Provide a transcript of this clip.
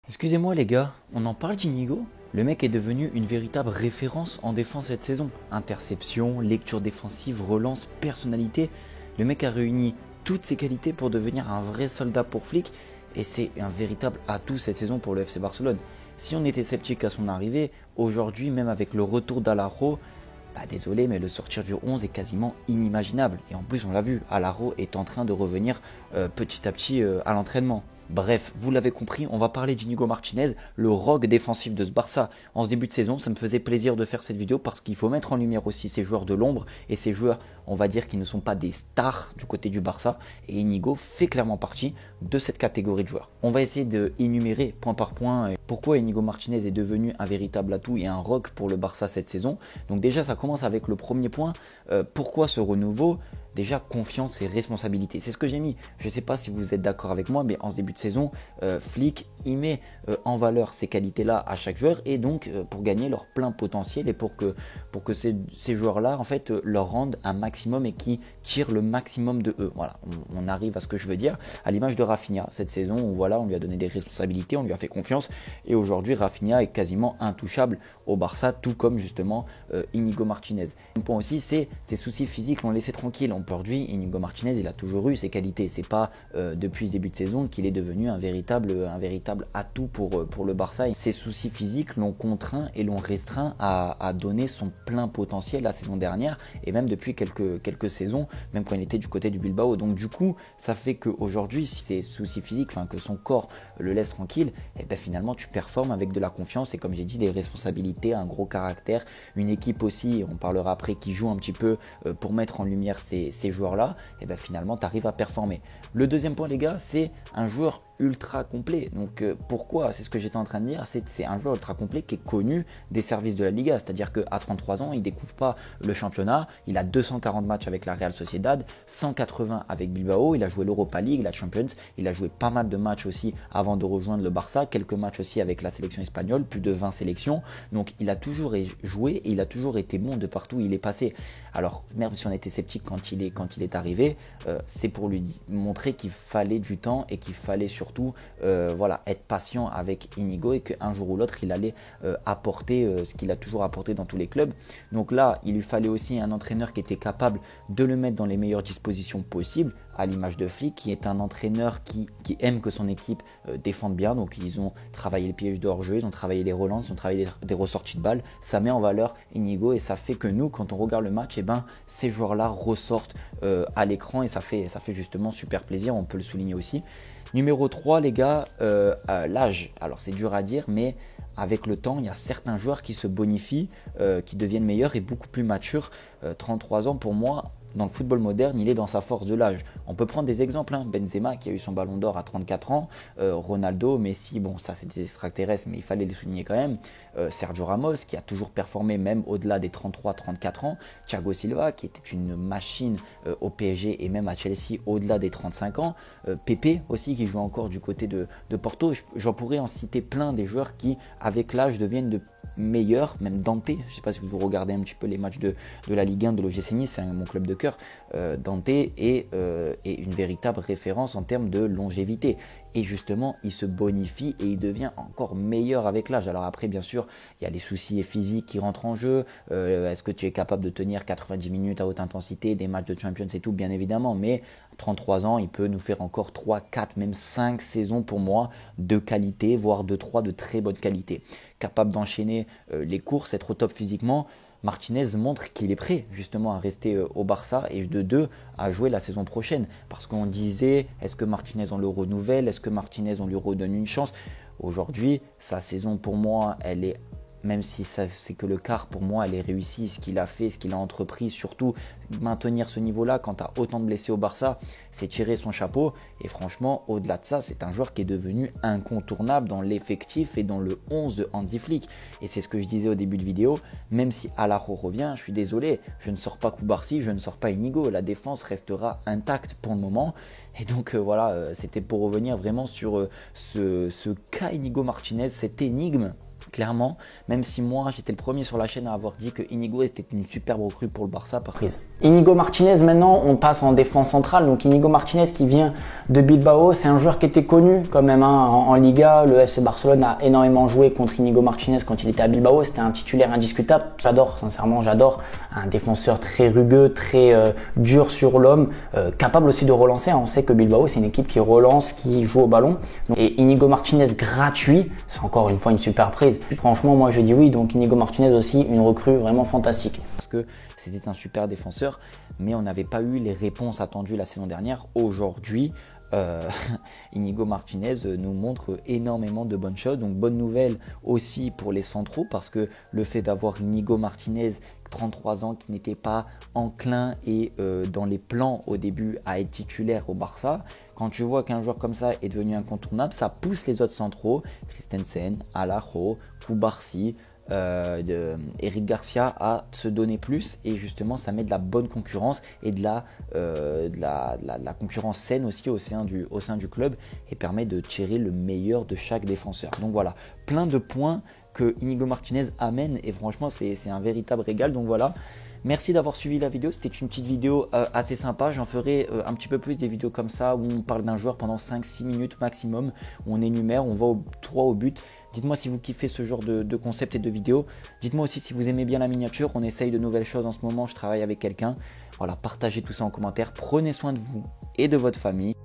Excusez-moi les gars, on en parle d'Inigo? Le mec est devenu une véritable référence en défense cette saison. Interception, lecture défensive, relance, personnalité. Le mec a réuni toutes ses qualités pour devenir un vrai soldat pour Flick et c'est un véritable atout cette saison pour le FC Barcelone. Si on était sceptique à son arrivée, aujourd'hui même avec le retour d'Alaro, désolé mais le sortir du 11 est quasiment inimaginable. Et en plus on l'a vu, Alaro est en train de revenir petit à petit à l'entraînement. Bref, vous l'avez compris, on va parler d'Inigo Martinez, le rogue défensif de ce Barça. En ce début de saison, ça me faisait plaisir de faire cette vidéo parce qu'il faut mettre en lumière aussi ces joueurs de l'ombre et ces joueurs, on va dire, qui ne sont pas des stars du côté du Barça. Et Inigo fait clairement partie de cette catégorie de joueurs. On va essayer d'énumérer point par point pourquoi Inigo Martinez est devenu un véritable atout et un rogue pour le Barça cette saison. Donc déjà, ça commence avec le premier point. Pourquoi ce renouveau ? Déjà, confiance et responsabilité. C'est ce que j'ai mis. Je ne sais pas si vous êtes d'accord avec moi, mais en ce début de saison, Flick, il met en valeur ces qualités-là à chaque joueur et donc pour gagner leur plein potentiel et pour que ces joueurs-là, en fait, leur rendent un maximum et qui tirent le maximum de eux. Voilà, on arrive à ce que je veux dire. À l'image de Rafinha, cette saison, où, voilà, on lui a donné des responsabilités, on lui a fait confiance et aujourd'hui, Rafinha est quasiment intouchable au Barça, tout comme justement Inigo Martinez. Un point aussi, c'est ses soucis physiques l'ont laissé tranquille. Aujourd'hui, Inigo Martinez, il a toujours eu ses qualités. C'est pas depuis ce début de saison qu'il est devenu un véritable atout pour le Barça. Et ses soucis physiques l'ont contraint et l'ont restreint à donner son plein potentiel la saison dernière et même depuis quelques saisons, même quand il était du côté du Bilbao. Donc du coup, ça fait qu'aujourd'hui, si ses soucis physiques, que son corps le laisse tranquille, et ben finalement tu performes avec de la confiance et comme j'ai dit, des responsabilités, un gros caractère, une équipe aussi, on parlera après, qui joue un petit peu pour mettre en lumière ces joueurs-là, et ben finalement tu arrives à performer. Le deuxième point les gars, c'est un joueur ultra complet. Donc pourquoi? C'est ce que j'étais en train de dire, c'est un joueur ultra complet qui est connu des services de la Liga, c'est-à-dire qu'à 33 ans, il découvre pas le championnat, il a 240 matchs avec la Real Sociedad, 180 avec Bilbao, il a joué l'Europa League, la Champions, il a joué pas mal de matchs aussi avant de rejoindre le Barça, quelques matchs aussi avec la sélection espagnole, plus de 20 sélections, donc il a toujours joué et il a toujours été bon de partout où il est passé. Alors même si on était sceptique quand il est arrivé, c'est pour lui montrer qu'il fallait du temps et qu'il fallait surtout être patient avec Inigo et qu'un jour ou l'autre il allait apporter ce qu'il a toujours apporté dans tous les clubs. Donc là, il lui fallait aussi un entraîneur qui était capable de le mettre dans les meilleures dispositions possibles, à l'image de Flick, qui est un entraîneur qui aime que son équipe défende bien. Donc ils ont travaillé les pièges de hors-jeu, ils ont travaillé les relances, ils ont travaillé des ressorties de balles. Ça met en valeur Inigo et ça fait que nous, quand on regarde le match, ces joueurs-là ressortent à l'écran et ça fait justement super plaisir, on peut le souligner aussi. Numéro 3 les gars, l'âge. Alors c'est dur à dire mais avec le temps, il y a certains joueurs qui se bonifient, qui deviennent meilleurs et beaucoup plus matures. 33 ans pour moi, dans le football moderne, il est dans sa force de l'âge. On peut prendre des exemples, Benzema qui a eu son ballon d'or à 34 ans, Ronaldo, Messi, bon ça c'est des extraterrestres mais il fallait les souligner quand même, Sergio Ramos qui a toujours performé même au-delà des 33-34 ans, Thiago Silva qui était une machine au PSG et même à Chelsea au-delà des 35 ans, Pepe aussi qui joue encore du côté de Porto. J'en pourrais en citer plein des joueurs qui avec l'âge deviennent de meilleurs, même Dante, je ne sais pas si vous regardez un petit peu les matchs de la Ligue 1 de l'OGC Nice, c'est mon club de cœur, Dante est une véritable référence en termes de longévité. Et justement, il se bonifie et il devient encore meilleur avec l'âge. Alors après, bien sûr, il y a les soucis physiques qui rentrent en jeu. Est-ce que tu es capable de tenir 90 minutes à haute intensité, des matchs de Champions et tout, bien évidemment. Mais 33 ans, il peut nous faire encore 3, 4, même 5 saisons pour moi de qualité, voire de 3 de très bonne qualité. Capable d'enchaîner les courses, être au top physiquement. Martinez montre qu'il est prêt justement à rester au Barça et de deux à jouer la saison prochaine. Parce qu'on disait, est-ce que Martinez on le renouvelle? Est-ce que Martinez on lui redonne une chance? Aujourd'hui, sa saison pour moi, elle est, même si c'est que le quart, pour moi, elle est réussie. Ce qu'il a fait, ce qu'il a entrepris, surtout maintenir ce niveau-là quand tu as autant de blessés au Barça, c'est tirer son chapeau. Et franchement, au-delà de ça, c'est un joueur qui est devenu incontournable dans l'effectif et dans le 11 de Hansi Flick. Et c'est ce que je disais au début de vidéo, même si Alaro revient, je suis désolé, je ne sors pas Koubarsi, je ne sors pas Inigo. La défense restera intacte pour le moment. Et donc c'était pour revenir vraiment sur ce cas Inigo Martinez, cette énigme clairement, même si moi j'étais le premier sur la chaîne à avoir dit que Inigo était une superbe recrue pour le Barça. Inigo Martinez, maintenant on passe en défense centrale. Donc Inigo Martinez qui vient de Bilbao, c'est un joueur qui était connu quand même en Liga. Le FC Barcelone a énormément joué contre Inigo Martinez quand il était à Bilbao. C'était un titulaire indiscutable. J'adore, sincèrement, j'adore. Un défenseur très rugueux, très dur sur l'homme, capable aussi de relancer. On sait que Bilbao, c'est une équipe qui relance, qui joue au ballon. Et Inigo Martinez gratuit, c'est encore une fois une super prise. Franchement, moi je dis oui. Donc Inigo Martinez aussi, une recrue vraiment fantastique. Parce que c'était un super défenseur, mais on n'avait pas eu les réponses attendues la saison dernière. Aujourd'hui, Inigo Martinez nous montre énormément de bonnes choses. Donc bonne nouvelle aussi pour les centraux, parce que le fait d'avoir Inigo Martinez, 33 ans, qui n'était pas enclin et dans les plans au début à être titulaire au Barça, quand tu vois qu'un joueur comme ça est devenu incontournable, ça pousse les autres centraux, Christensen, Alajo, Cubarsí, Eric Garcia, à se donner plus, et justement ça met de la bonne concurrence et de la concurrence saine aussi au sein du club, et permet de tirer le meilleur de chaque défenseur. Donc voilà, plein de points que Inigo Martinez amène, et franchement c'est un véritable régal. Donc voilà, merci d'avoir suivi la vidéo. C'était une petite vidéo assez sympa. J'en ferai un petit peu plus des vidéos comme ça, où on parle d'un joueur pendant 5-6 minutes maximum, où on énumère, on va droit au but. Dites-moi si vous kiffez ce genre de concept et de vidéos. Dites-moi aussi si vous aimez bien la miniature. On essaye de nouvelles choses en ce moment. Je travaille avec quelqu'un. Voilà, partagez tout ça en commentaire. Prenez soin de vous et de votre famille.